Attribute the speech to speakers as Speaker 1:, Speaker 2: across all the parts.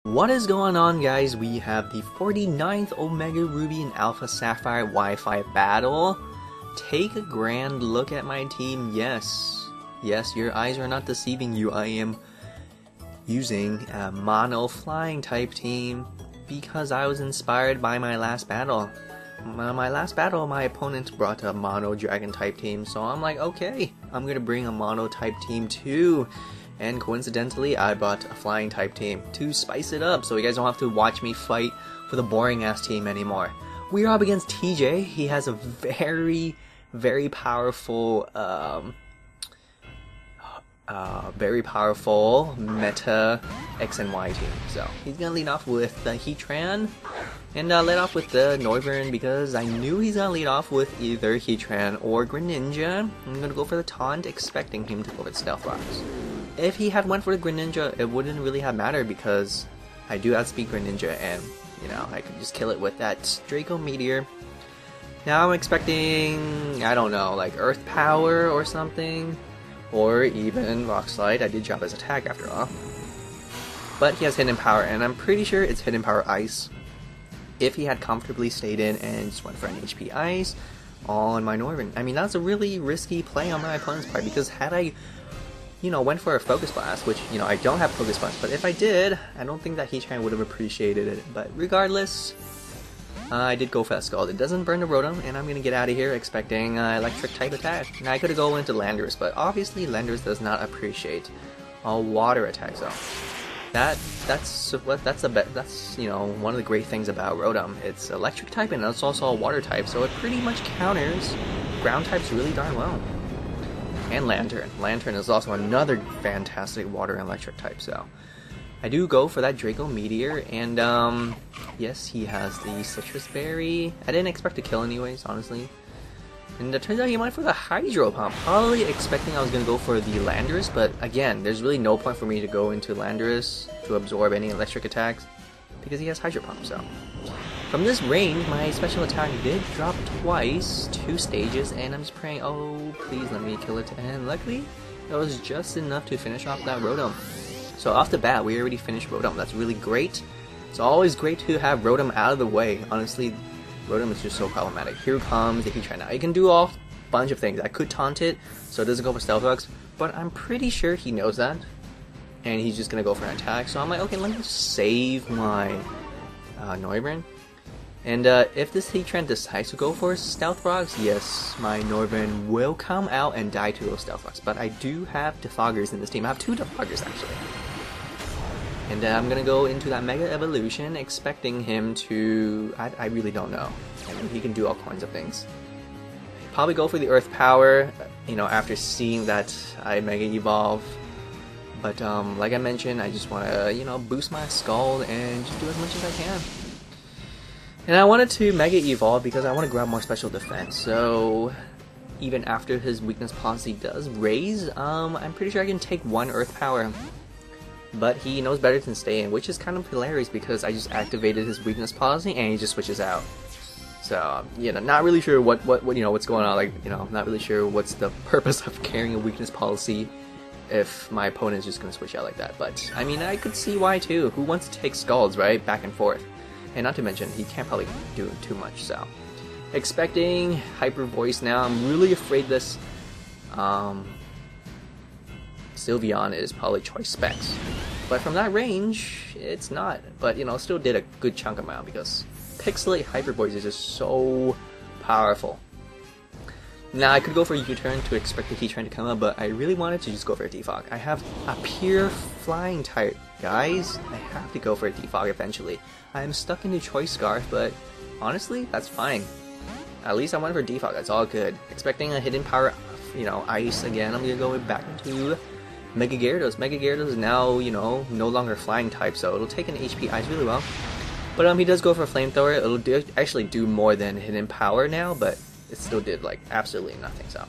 Speaker 1: What is going on, guys? We have the 49th Omega Ruby and Alpha Sapphire Wi-Fi battle. Take a grand look at my team. Yes, your eyes are not deceiving you. I am using a mono flying type team because I was inspired by my last battle. My opponent brought a mono dragon type team, so I'm like, okay, I'm gonna bring a mono type team too. And coincidentally, I bought a flying type team to spice it up, so you guys don't have to watch me fight for the boring ass team anymore. We're up against TJ. He has a very powerful, meta X and Y team. So he's gonna lead off with the Heatran, and lead off with the Noivern because I knew he's gonna lead off with either Heatran or Greninja. I'm gonna go for the taunt, expecting him to go with Stealth Rocks. If he had went for the Greninja, it wouldn't really have mattered because I do outspeed Greninja, and you know, I could just kill it with that Draco Meteor. Now I'm expecting, I don't know, like Earth Power or something, or even Rock Slide. I did drop his attack after all, but he has Hidden Power, and I'm pretty sure it's Hidden Power Ice. If he had comfortably stayed in and just went for an HP Ice on my Noivern, I mean, that's a really risky play on my opponent's part, because had I went for a Focus Blast, which, I don't have Focus Blast, but if I did, I don't think that Heatran would have appreciated it. But regardless, I did go for that Scald. It doesn't burn the Rotom, and I'm going to get out of here expecting Electric type attack. Now I could have gone into Landorus, but obviously Landorus does not appreciate a Water attack, so that's one of the great things about Rotom. It's Electric type, and it's also a Water type, so it pretty much counters Ground types really darn well. And Lantern. Lantern is also another fantastic water and electric type, so I do go for that Draco Meteor, and yes, he has the Citrus Berry. I didn't expect to kill anyways, honestly. And it turns out he went for the Hydro Pump, probably expecting I was going to go for the Landorus, but again, there's really no point for me to go into Landorus to absorb any electric attacks because he has Hydro Pump, so. From this range, my special attack did drop twice, 2 stages, and I'm just praying, oh, please let me kill it, and luckily, that was just enough to finish off that Rotom. So off the bat, we already finished Rotom. That's really great. It's always great to have Rotom out of the way. Honestly, Rotom is just so problematic. Here comes the Heatran. Now, I can do a bunch of things. I could taunt it, so it doesn't go for Stealth Rocks, but I'm pretty sure he knows that, and he's just going to go for an attack. So I'm like, okay, let me save my Noivern. And if this Heatran decides to go for Stealth Rocks, yes, my Noivern will come out and die to those Stealth Rocks. But I do have Defoggers in this team. I have 2 Defoggers, actually. And I'm going to go into that Mega Evolution, expecting him to... I really don't know. I mean, he can do all kinds of things. Probably go for the Earth Power, after seeing that I Mega Evolve. But like I mentioned, I just want to, boost my Scald and just do as much as I can. And I wanted to Mega Evolve because I want to grab more special defense, so even after his weakness policy does raise, I'm pretty sure I can take 1 Earth Power. But he knows better than stay in, which is kind of hilarious because I just activated his weakness policy and he just switches out. So, not really sure what's going on, I'm not really sure what's the purpose of carrying a weakness policy if my opponent is just going to switch out like that. But, I mean, I could see why too. Who wants to take Scalds, right? Back and forth. And not to mention, he can't probably do too much, so. Expecting Hyper Voice now. I'm really afraid this Sylveon is probably Choice Specs. But from that range, it's not. But, still did a good chunk amount because Pixelate Hyper Voice is just so powerful. Now, I could go for a U-turn to expect the Heatran to come up, but I really wanted to just go for a Defog. I have a pure flying type, guys. I have to go for a Defog eventually. I'm stuck into Choice Scarf, but honestly, that's fine. At least I went for Defog, that's all good. Expecting a Hidden Power, Ice again. I'm gonna go back into Mega Gyarados. Mega Gyarados is now, no longer flying type, so it'll take an HP Ice really well. But he does go for a Flamethrower. It'll actually do more than Hidden Power now, but it still did absolutely nothing, so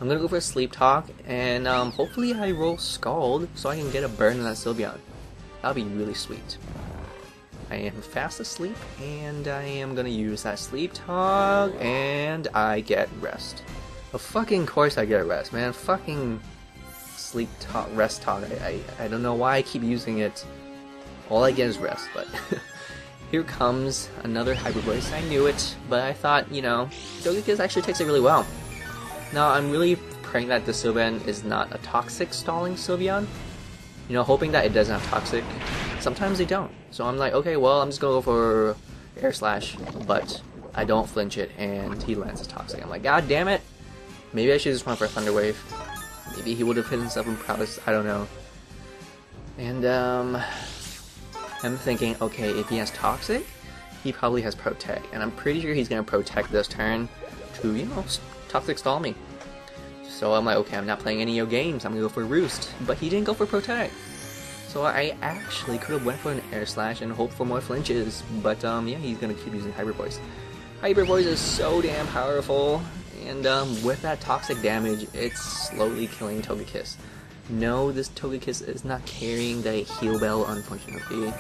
Speaker 1: I'm gonna go for a Sleep Talk, and hopefully I roll Scald so I can get a burn in that Sylveon. That'll be really sweet. I am fast asleep, and I am gonna use that Sleep Talk, and I get Rest. Of fucking course I get a Rest, man. Fucking Sleep Talk, Rest Talk. I don't know why I keep using it All I get is rest, but here comes another Hyper Voice. I knew it, but I thought, you know, Togekiss actually takes it really well. Now, I'm really praying that the Sylveon is not a toxic stalling Sylveon. You know, hoping that it doesn't have toxic. Sometimes they don't. So I'm like, okay, well, I'm just gonna go for Air Slash, but I don't flinch it, and he lands a toxic. I'm like, god damn it! Maybe I should just run for a Thunder Wave. Maybe he would have hit himself in prowess, I don't know. And, I'm thinking, okay, if he has Toxic, he probably has Protect, and I'm pretty sure he's gonna Protect this turn to, you know, Toxic stall me. So I'm like, okay, I'm not playing any of your games, I'm gonna go for Roost, but he didn't go for Protect. So I actually could have went for an Air Slash and hoped for more flinches, but yeah, he's gonna keep using Hyper Voice. Hyper Voice is so damn powerful, and with that toxic damage, it's slowly killing Togekiss. No, this Togekiss is not carrying the Heal Bell, unfortunately.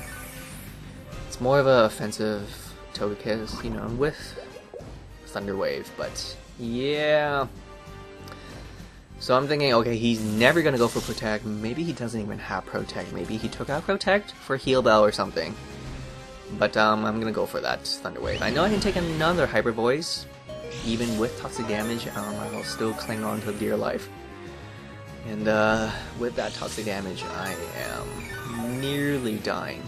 Speaker 1: It's more of an offensive Togekiss, you know, with Thunder Wave, but yeah. So I'm thinking, okay, he's never gonna go for Protect. Maybe he doesn't even have Protect. Maybe he took out Protect for Heal Bell or something. But I'm gonna go for that Thunder Wave. I know I can take another Hyper Voice. Even with toxic damage, I'll still cling on to dear life. And with that toxic damage, I am nearly dying.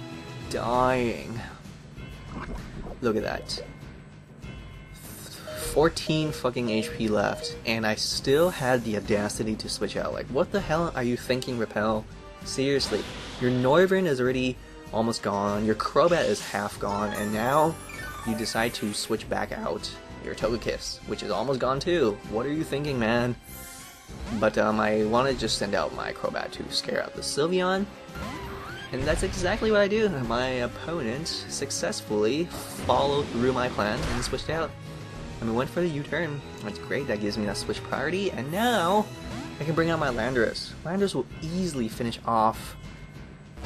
Speaker 1: Look at that. 14 fucking HP left, and I still had the audacity to switch out. Like, what the hell are you thinking, Repel? Seriously, your Noivern is already almost gone, your Crobat is half gone, and now you decide to switch back out your Togekiss, which is almost gone too. What are you thinking, man? But I want to just send out my Crobat to scare out the Sylveon, and that's exactly what I do. My opponent successfully followed through my plan and switched out. I mean, went for the U-turn. That's great, that gives me that switch priority, and now I can bring out my Landorus. Landorus will easily finish off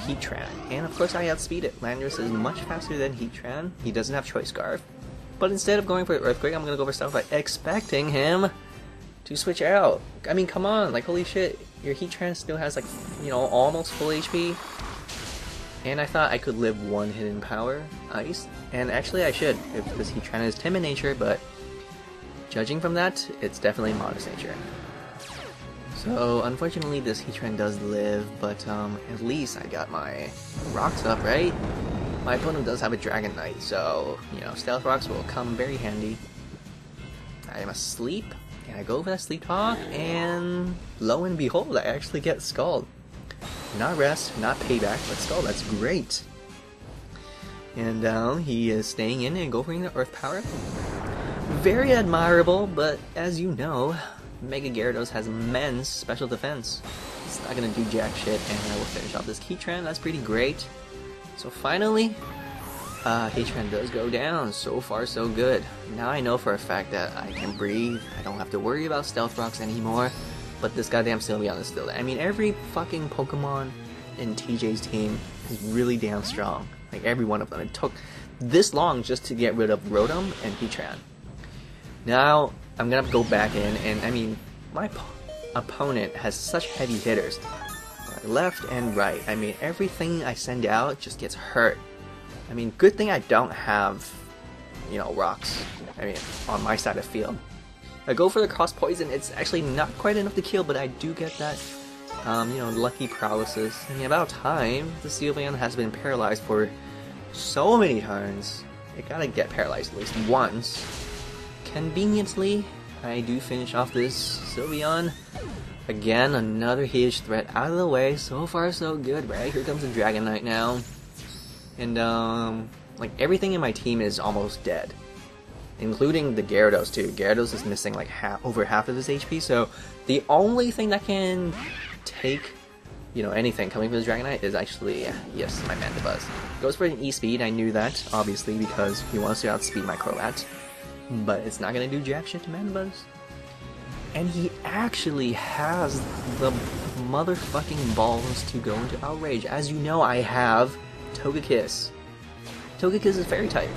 Speaker 1: Heatran, and of course I outspeed it. Landorus is much faster than Heatran. He doesn't have Choice Scarf, but instead of going for Earthquake, I'm gonna go for Sapphire, expecting him to switch out. I mean, come on, like, holy shit, your Heatran still has, like, you know, almost full HP. And I thought I could live one hidden power, Ice, and actually I should, because Heatran is timid nature, but judging from that, it's definitely modest nature. So, unfortunately, this Heatran does live, but at least I got my rocks up, right? My opponent does have a Dragonite, so, you know, Stealth Rocks will come very handy. I am asleep, and I go for that Sleep Talk, and lo and behold, I actually get Scald. Not Rest, not Payback, but Scald, that's great. And he is staying in and going for the Earth Power. Very admirable, but as you know, Mega Gyarados has immense special defense. It's not gonna do jack shit, and I will finish off this Heatran. That's pretty great. So finally, Heatran does go down. So far, so good. Now I know for a fact that I can breathe. I don't have to worry about Stealth Rocks anymore. But this goddamn Sylveon is still there. I mean, every fucking Pokemon in TJ's team is really damn strong. Like, every one of them. It took this long just to get rid of Rotom and Heatran. Now, I'm gonna go back in, and I mean, my opponent has such heavy hitters. Left and right. I mean, everything I send out just gets hurt. I mean, good thing I don't have, you know, rocks. I mean, on my side of the field. I go for the Cross Poison. It's actually not quite enough to kill, but I do get that, you know, lucky paralysis. I mean, about time. The Sylveon has been paralyzed for so many turns. It gotta get paralyzed at least once. Conveniently, I do finish off this Sylveon. Again, another huge threat out of the way. So far, so good, right? Here comes the Dragonite now. And, like, everything in my team is almost dead. Including the Gyarados, too. Gyarados is missing, like, over half of his HP, so the only thing that can take, you know, anything coming from the Dragonite is actually, yes, my Mandibuzz. Goes for an E-Speed, I knew that, obviously, because he wants to outspeed my Crobat. But it's not gonna do jack shit to Mandibuzz. And he actually has the motherfucking balls to go into Outrage. As you know, I have Togekiss. Togekiss is Fairy type.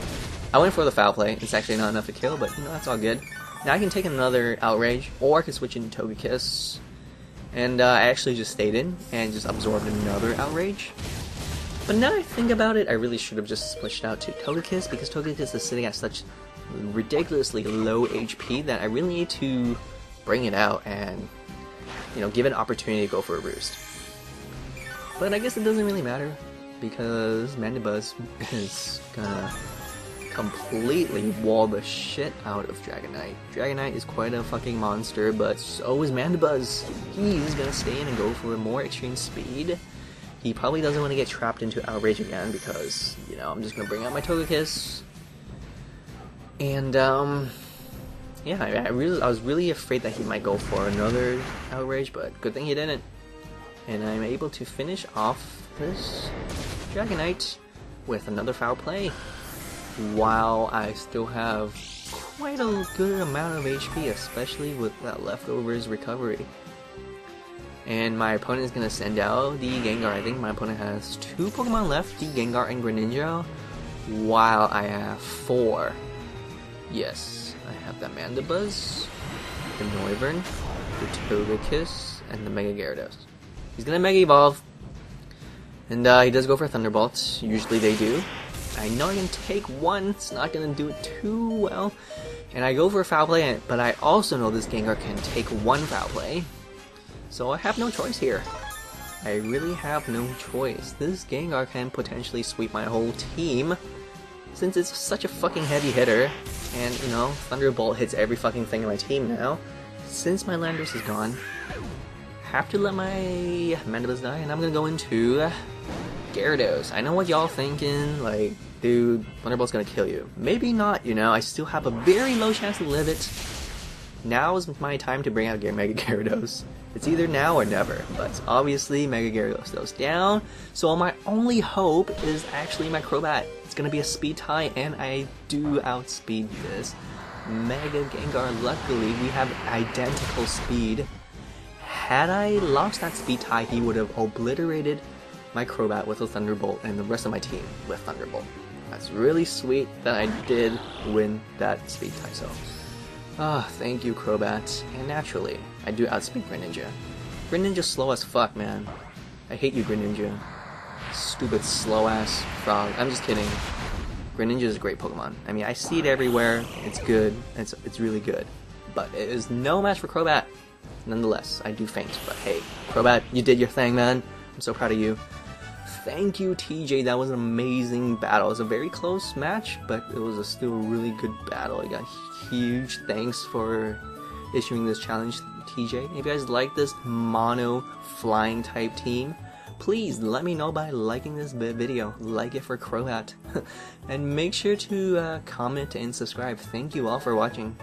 Speaker 1: I went for the Foul Play. It's actually not enough to kill, but you know, that's all good. Now I can take another Outrage, or I can switch into Togekiss. And I actually just stayed in and just absorbed another Outrage. But now I think about it, I really should have just switched out to Togekiss, because Togekiss is sitting at such ridiculously low HP that I really need to bring it out and, you know, give it an opportunity to go for a roost. But I guess it doesn't really matter, because Mandibuzz is gonna completely wall the shit out of Dragonite. Dragonite is quite a fucking monster, but so is Mandibuzz. He's gonna stay in and go for more extreme speed. He probably doesn't want to get trapped into Outrage again, because, you know, I'm just gonna bring out my Togekiss. And, yeah, I was really afraid that he might go for another Outrage, but good thing he didn't. And I'm able to finish off this Dragonite with another foul play, while I still have quite a good amount of HP, especially with that leftovers recovery. And my opponent is going to send out the Gengar. I think my opponent has 2 Pokemon left, the Gengar and Greninja, while I have 4. Yes, I have the Mandibuzz, the Noivern, the Togekiss, and the Mega Gyarados. He's gonna Mega Evolve, and he does go for Thunderbolt. Usually they do. I know I can take one, it's not gonna do it too well. And I go for a foul play, but I also know this Gengar can take 1 foul play. So I have no choice here. I really have no choice. This Gengar can potentially sweep my whole team, since it's such a fucking heavy hitter. And, you know, Thunderbolt hits every fucking thing in my team now. Since my Landorus is gone, have to let my Mandibuzz die, and I'm gonna go into Gyarados. I know what y'all thinking, like, dude, Thunderbolt's gonna kill you. Maybe not, you know, I still have a very low chance to live it. Now is my time to bring out Mega Gyarados. It's either now or never, but obviously Mega Gyarados goes down, so my only hope is actually my Crobat. It's gonna be a speed tie, and I do outspeed this Mega Gengar. Luckily, we have identical speed. Had I lost that speed tie, he would have obliterated my Crobat with a Thunderbolt and the rest of my team with Thunderbolt. That's really sweet that I did win that speed tie, so thank you, Crobat. And naturally, I do outspeed Greninja. Greninja's slow as fuck, man. I hate you, Greninja. Stupid slow-ass frog. I'm just kidding. Greninja is a great Pokemon. I mean, I see it everywhere. It's good. It's really good. But it is no match for Crobat. Nonetheless, I do faint, but hey, Crobat, you did your thing, man. I'm so proud of you. Thank you, TJ. That was an amazing battle. It was a very close match, but it was still a really good battle. I got huge thanks for issuing this challenge, TJ. If you guys like this mono flying type team, please let me know by liking this video. Like it for Crobat. And make sure to comment and subscribe. Thank you all for watching.